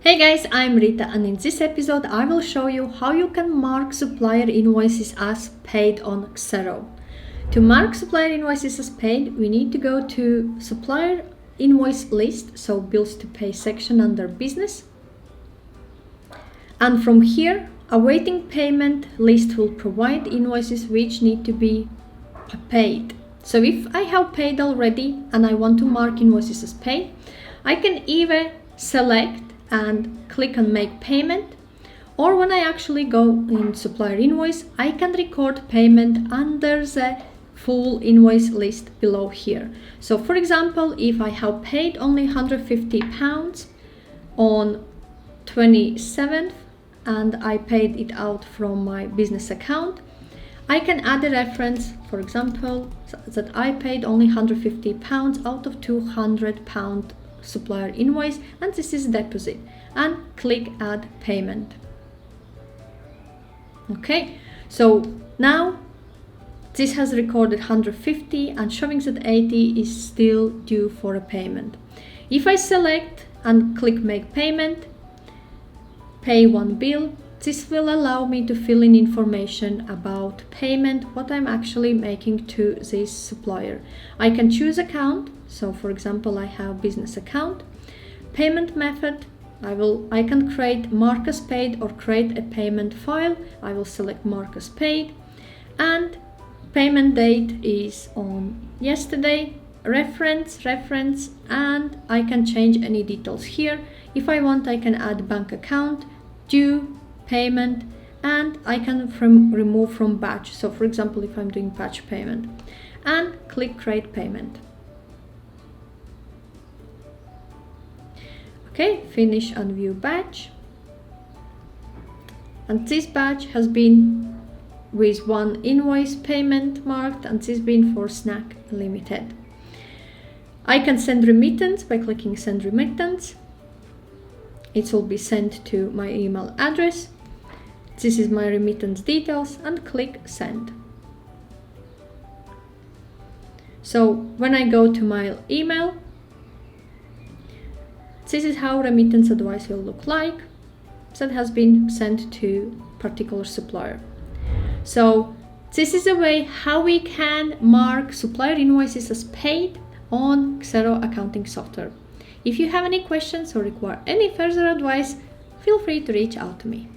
Hey guys, I'm Rita, and in this episode I will show you how you can mark supplier invoices as paid on Xero. To mark supplier invoices as paid, we need to go to supplier invoice list, so bills to pay section under business. And from here, awaiting payment list will provide invoices which need to be paid. So if I have paid already and I want to mark invoices as paid, I can either select and click on make payment, or when I actually go in supplier invoice, I can record payment under the full invoice list below here. So for example, if I have paid only £150 on 27th and I paid it out from my business account, I can add a reference, for example, that I paid only £150 out of £200 supplier invoice, and this is deposit, and click add payment. Okay, so now this has recorded 150 and showing that 80 is still due for a payment. If I select and click make payment, pay one bill, this will allow me to fill in information about payment, what I'm actually making to this supplier. I can choose account, so for example I have business account. Payment method, I can create mark as paid or create a payment file. I will select mark as paid, and payment date is on yesterday, reference, and I can change any details here. If I want, I can add bank account, due, payment, and I can remove from batch. So for example, if I'm doing batch payment, and click create payment. Okay, finish and view batch. And this batch has been with one invoice payment marked, and this been for Snack Limited. I can send remittance by clicking send remittance. It will be sent to my email address. This is my remittance details, and click send. So when I go to my email, this is how remittance advice will look like. That has been sent to particular supplier. So this is a way how we can mark supplier invoices as paid on Xero accounting software. If you have any questions or require any further advice, feel free to reach out to me.